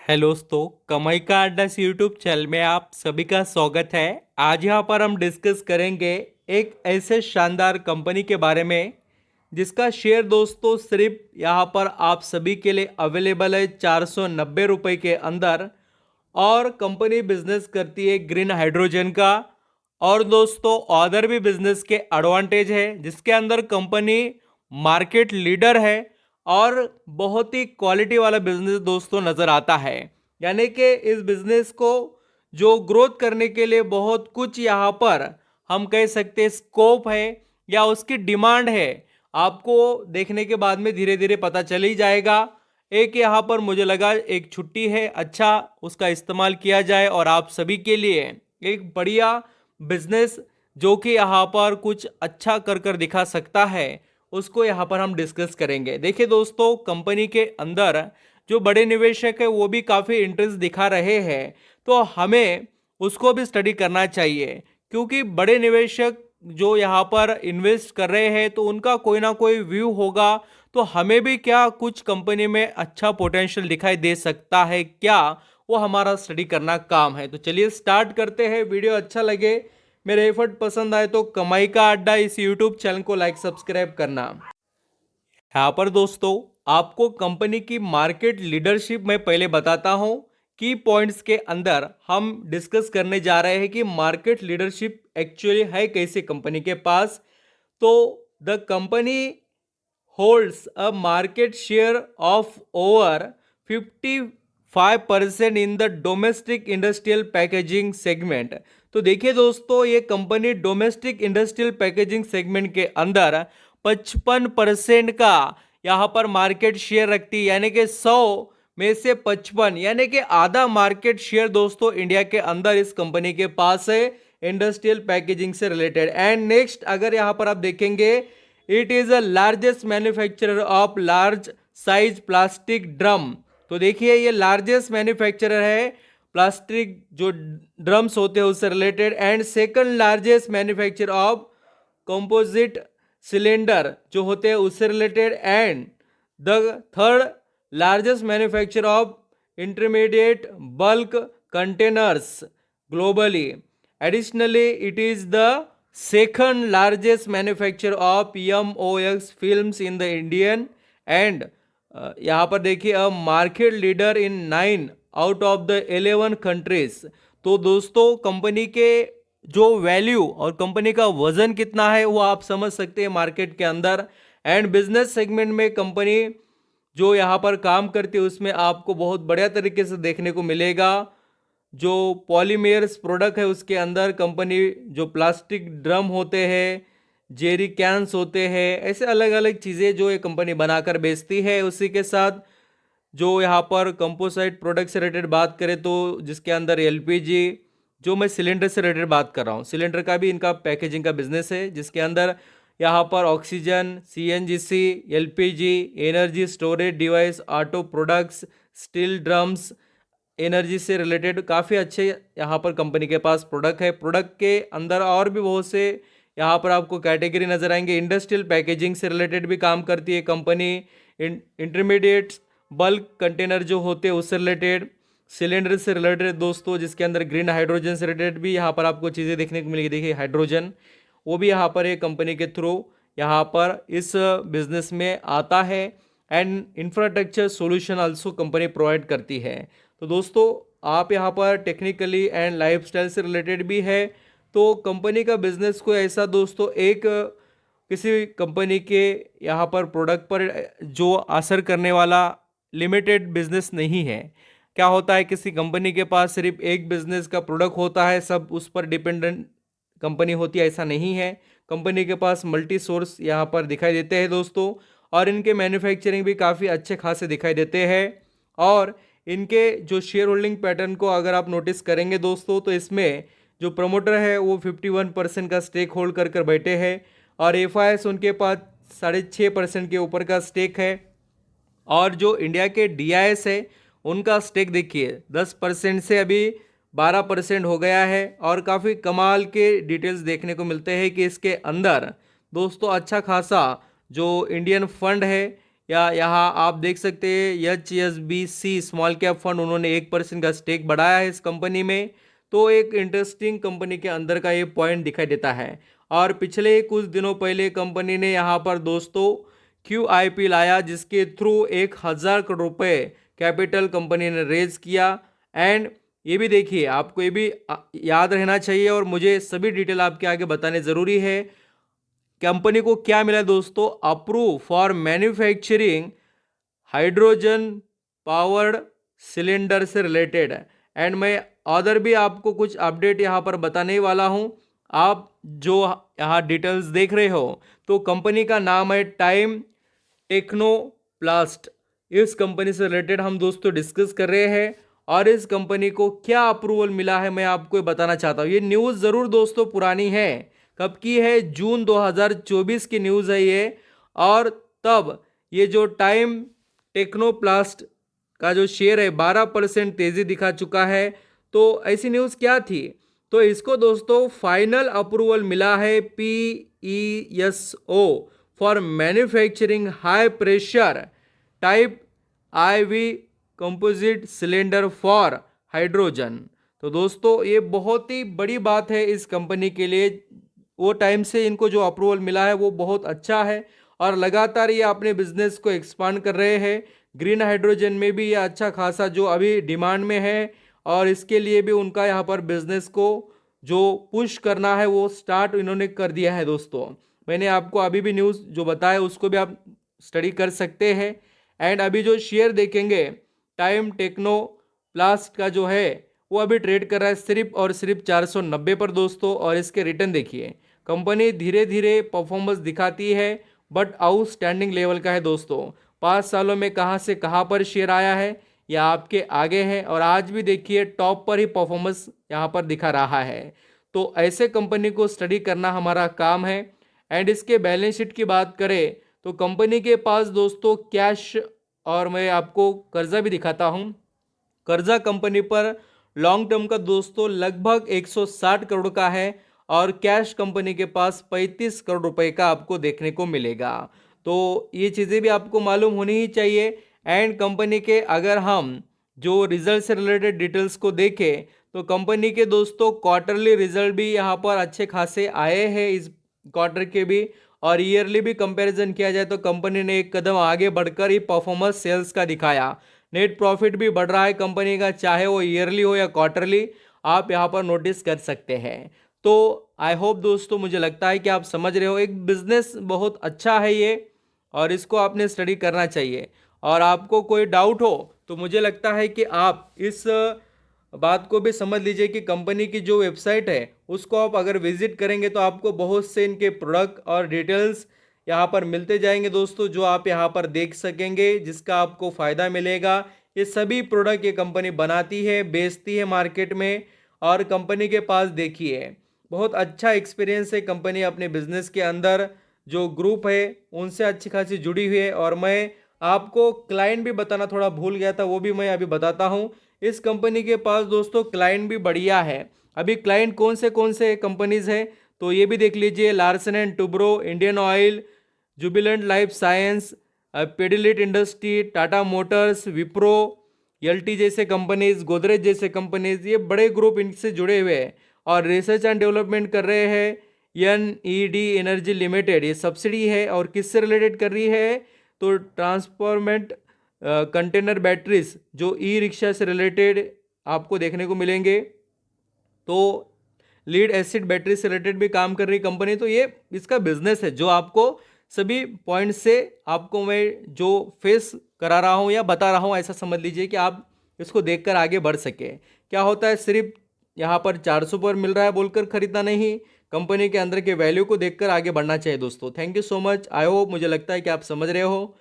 Hello दोस्तों, कमाई का अड्डा से यूट्यूब चैनल में आप सभी का स्वागत है। आज यहाँ पर हम डिस्कस करेंगे एक ऐसे शानदार कंपनी के बारे में जिसका शेयर दोस्तों सिर्फ यहाँ पर आप सभी के लिए अवेलेबल है 490 रुपये के अंदर। और कंपनी बिजनेस करती है ग्रीन हाइड्रोजन का। और दोस्तों अदर भी बिजनेस के एडवांटेज है जिसके अंदर कंपनी मार्केट लीडर है और बहुत ही क्वालिटी वाला बिजनेस दोस्तों नजर आता है। यानी कि इस बिजनेस को जो ग्रोथ करने के लिए बहुत कुछ यहाँ पर हम कह सकते हैं स्कोप है या उसकी डिमांड है। आपको देखने के बाद में धीरे धीरे पता चल ही जाएगा। एक यहाँ पर मुझे लगा एक छुट्टी है, अच्छा उसका इस्तेमाल किया जाए और आप सभी के लिए एक बढ़िया बिजनेस जो कि यहाँ पर कुछ अच्छा कर कर दिखा सकता है उसको यहाँ पर हम डिस्कस करेंगे। देखिए दोस्तों, कंपनी के अंदर जो बड़े निवेशक है वो भी काफ़ी इंटरेस्ट दिखा रहे हैं, तो हमें उसको भी स्टडी करना चाहिए क्योंकि बड़े निवेशक जो यहाँ पर इन्वेस्ट कर रहे हैं तो उनका कोई ना कोई व्यू होगा। तो हमें भी क्या कुछ कंपनी में अच्छा पोटेंशियल दिखाई दे सकता है क्या, वो हमारा स्टडी करना काम है। तो चलिए स्टार्ट करते हैं। वीडियो अच्छा लगे, मेरे एफर्ट पसंद आए तो कमाई का अड्डा इस यूट्यूब चैनल को लाइक सब्सक्राइब करना। यहाँ पर दोस्तों आपको कंपनी की मार्केट लीडरशिप में पहले बताता हूँ। की पॉइंट्स के अंदर हम डिस्कस करने जा रहे हैं कि मार्केट लीडरशिप एक्चुअली है कैसे कंपनी के पास। तो the company holds a market share of over 55% in the domestic industrial packaging segment. तो देखिए दोस्तों, ये company domestic industrial packaging segment के अंदर 55% का यहाँ पर मार्केट शेयर रखती है। यानी कि 100 में से 55 यानी कि आधा मार्केट शेयर दोस्तों इंडिया के अंदर इस कंपनी के पास है इंडस्ट्रियल पैकेजिंग से रिलेटेड। एंड नेक्स्ट अगर यहाँ पर आप देखेंगे, it is a largest manufacturer of large size plastic drum. तो देखिए ये लार्जेस्ट मैन्युफैक्चरर है प्लास्टिक जो ड्रम्स होते हैं उससे related. And second largest manufacturer of composite cylinder जो होते हैं उससे related. And the third largest manufacturer of intermediate bulk containers globally. Additionally, it is the second largest manufacturer of PMOX films in the Indian and यहाँ पर देखिए a market leader in 9 out of the 11 countries. तो दोस्तों company के जो value और company का वजन कितना है वो आप समझ सकते हैं मार्केट के अंदर। एंड बिजनेस सेगमेंट में कंपनी जो यहाँ पर काम करती है उसमें आपको बहुत बढ़िया तरीके से देखने को मिलेगा। जो पॉलीमेर्स प्रोडक्ट है उसके अंदर कंपनी जो प्लास्टिक ड्रम होते हैं, जेरी कैंस होते हैं, ऐसे अलग अलग चीज़ें जो ये कंपनी बनाकर बेचती है। उसी के साथ जो यहाँ पर कंपोसाइट प्रोडक्ट से रिलेटेड बात करें तो जिसके अंदर एलपीजी, जो मैं सिलेंडर से रिलेटेड बात कर रहा हूँ, सिलेंडर का भी इनका पैकेजिंग का बिजनेस है जिसके अंदर यहाँ पर oxygen, CNGC, LPG, energy storage device, auto products, steel drums, energy से रिलेटेड काफ़ी अच्छे यहाँ पर कंपनी के पास प्रोडक्ट है। प्रोडक्ट के अंदर और भी बहुत से यहाँ पर आपको कैटेगरी नजर आएंगे। इंडस्ट्रियल पैकेजिंग से रिलेटेड भी काम करती है कंपनी। इंटरमीडिएट बल्क कंटेनर जो होते हैं उससे रिलेटेड, सिलेंडर से रिलेटेड दोस्तों जिसके अंदर ग्रीन हाइड्रोजन से रिलेटेड भी यहाँ पर आपको चीज़ें देखने को मिलेगी। देखिए हाइड्रोजन वो भी यहाँ पर एक कंपनी के थ्रू यहाँ पर इस बिजनेस में आता है। And infrastructure solution also company provide करती है। तो दोस्तों आप यहाँ पर टेक्निकली एंड लाइफस्टाइल से रिलेटेड भी है। तो कंपनी का बिजनेस को ऐसा दोस्तों एक किसी कंपनी के यहाँ पर प्रोडक्ट पर जो असर करने वाला लिमिटेड बिजनेस नहीं है। क्या होता है, किसी कंपनी के पास सिर्फ एक बिजनेस का प्रोडक्ट होता है, सब उस पर डिपेंडेंट कंपनी होती है, ऐसा नहीं है। कंपनी के पास मल्टी सोर्स यहाँ पर दिखाई देते हैं दोस्तों। और इनके मैन्युफैक्चरिंग भी काफ़ी अच्छे खासे दिखाई देते हैं। और इनके जो शेयर होल्डिंग पैटर्न को अगर आप नोटिस करेंगे दोस्तों तो इसमें जो प्रमोटर है वो 51% का स्टेक होल्ड कर कर बैठे हैं और एफआईएस उनके पास 6.5% के ऊपर का स्टेक है। और जो इंडिया के डीआईएस है उनका स्टेक देखिए 10% से अभी 12% हो गया है। और काफ़ी कमाल के डिटेल्स देखने को मिलते हैं कि इसके अंदर दोस्तों अच्छा खासा जो इंडियन फंड है या यहाँ आप देख सकते हैं HSBC स्मॉल कैप फंड, उन्होंने 1% का स्टेक बढ़ाया है इस कंपनी में। तो एक इंटरेस्टिंग कंपनी के अंदर का ये पॉइंट दिखाई देता है। और पिछले कुछ दिनों पहले कंपनी ने यहाँ पर दोस्तों QIP लाया, जिसके थ्रू 1,000 करोड़ रुपए कैपिटल कंपनी ने रेज किया। एंड ये भी देखिए, आपको ये भी याद रहना चाहिए और मुझे सभी डिटेल आपके आगे बताने ज़रूरी है। कंपनी को क्या मिला दोस्तों? Approve for manufacturing hydrogen powered cylinder से रिलेटेड है। एंड मैं अदर भी आपको कुछ अपडेट यहाँ पर बताने वाला हूँ। आप जो यहाँ डिटेल्स देख रहे हो, तो कंपनी का नाम है टाइम टेक्नोप्लास्ट। इस कंपनी से रिलेटेड हम दोस्तों डिस्कस कर रहे हैं और इस कंपनी को क्या अप्रूवल मिला है मैं आपको बताना चाहता हूँ। ये न्यूज़ ज़रूर दोस्तों पुरानी है, कब की है? जून 2024 की न्यूज़ है ये। और तब ये जो टाइम टेक्नोप्लास्ट का जो शेयर है 12% तेज़ी दिखा चुका है। तो ऐसी न्यूज़ क्या थी? तो इसको दोस्तों फाइनल अप्रूवल मिला है PESO for manufacturing high pressure type IV composite cylinder for hydrogen. तो दोस्तों ये बहुत ही बड़ी बात है इस कंपनी के लिए। वो टाइम से इनको जो अप्रूवल मिला है वो बहुत अच्छा है और लगातार ये अपने बिजनेस को एक्सपांड कर रहे हैं। ग्रीन हाइड्रोजन में भी ये अच्छा खासा जो अभी डिमांड में है और इसके लिए भी उनका यहाँ पर बिजनेस को जो पुश करना है वो स्टार्ट इन्होंने कर दिया है दोस्तों। मैंने आपको अभी भी न्यूज़ जो बताया उसको भी आप स्टडी कर सकते हैं। एंड अभी जो शेयर देखेंगे टाइम टेक्नो प्लास्ट का जो है वो अभी ट्रेड कर रहा है सिर्फ और सिर्फ 490 पर दोस्तों। और इसके रिटर्न देखिए, कंपनी धीरे धीरे परफॉर्मेंस दिखाती है बट आउटस्टैंडिंग लेवल का है दोस्तों। 5 सालों में कहाँ से कहाँ पर शेयर आया है या आपके आगे है और आज भी देखिए टॉप पर ही परफॉर्मेंस यहाँ पर दिखा रहा है। तो ऐसे कंपनी को स्टडी करना हमारा काम है। एंड इसके बैलेंस शीट की बात करें तो कंपनी के पास दोस्तों कैश, और मैं आपको कर्जा भी दिखाता हूँ। कर्जा कंपनी पर लॉन्ग टर्म का दोस्तों लगभग 160 करोड़ का है और कैश कंपनी के पास 35 करोड़ रुपए का आपको देखने को मिलेगा। तो ये चीज़ें भी आपको मालूम होनी ही चाहिए। एंड कंपनी के अगर हम जो रिजल्ट से रिलेटेड डिटेल्स को देखें तो कंपनी के दोस्तों क्वार्टरली रिजल्ट भी यहाँ पर अच्छे खासे आए हैं इस क्वार्टर के भी। और ईयरली भी कंपैरिजन किया जाए तो कंपनी ने एक कदम आगे बढ़कर ही परफॉर्मेंस सेल्स का दिखाया। नेट प्रॉफिट भी बढ़ रहा है कंपनी का, चाहे वो ईयरली हो या क्वार्टरली, आप यहाँ पर नोटिस कर सकते हैं। तो आई होप दोस्तों, मुझे लगता है कि आप समझ रहे हो, एक बिजनेस बहुत अच्छा है ये और इसको आपने स्टडी करना चाहिए। और आपको कोई डाउट हो तो मुझे लगता है कि आप इस बात को भी समझ लीजिए कि कंपनी की जो वेबसाइट है उसको आप अगर विजिट करेंगे तो आपको बहुत से इनके प्रोडक्ट और डिटेल्स यहाँ पर मिलते जाएंगे दोस्तों, जो आप यहाँ पर देख सकेंगे, जिसका आपको फ़ायदा मिलेगा। ये सभी प्रोडक्ट ये कंपनी बनाती है, बेचती है मार्केट में। और कंपनी के पास देखिए बहुत अच्छा एक्सपीरियंस है कंपनी अपने बिजनेस के अंदर, जो ग्रुप है उनसे अच्छी खासी जुड़ी हुई है। और मैं आपको क्लाइंट भी बताना थोड़ा भूल गया था, वो भी मैं अभी बताता हूँ। इस कंपनी के पास दोस्तों क्लाइंट भी बढ़िया है। अभी क्लाइंट कौन से कंपनीज है तो ये भी देख लीजिए, Larsen and Toubro, Indian Oil, Jubilant Life Science, Pidilite industry, Tata Motors, Wipro, LT जैसे कंपनीज, गोदरेज जैसे कंपनीज, ये बड़े ग्रुप इनसे जुड़े हुए हैं। और रिसर्च एंड डेवलपमेंट कर रहे हैं NED एनर्जी लिमिटेड, ये सब्सिडी है और किससे रिलेटेड कर रही है तो ट्रांसफॉर्मेंट कंटेनर बैटरीज जो ई-रिक्शा से रिलेटेड आपको देखने को मिलेंगे। तो लीड एसिड बैटरी से रिलेटेड भी काम कर रही कंपनी। तो ये इसका बिजनेस है जो आपको सभी पॉइंट से आपको मैं जो फेस करा रहा हूँ या बता रहा हूँ, ऐसा समझ लीजिए कि आप इसको देखकर आगे बढ़ सके। क्या होता है, सिर्फ यहाँ पर 400 पर मिल रहा है बोलकर खरीदना नहीं, कंपनी के अंदर के वैल्यू को देखकर आगे बढ़ना चाहिए दोस्तों। Thank you so much. I hope, मुझे लगता है कि आप समझ रहे हो।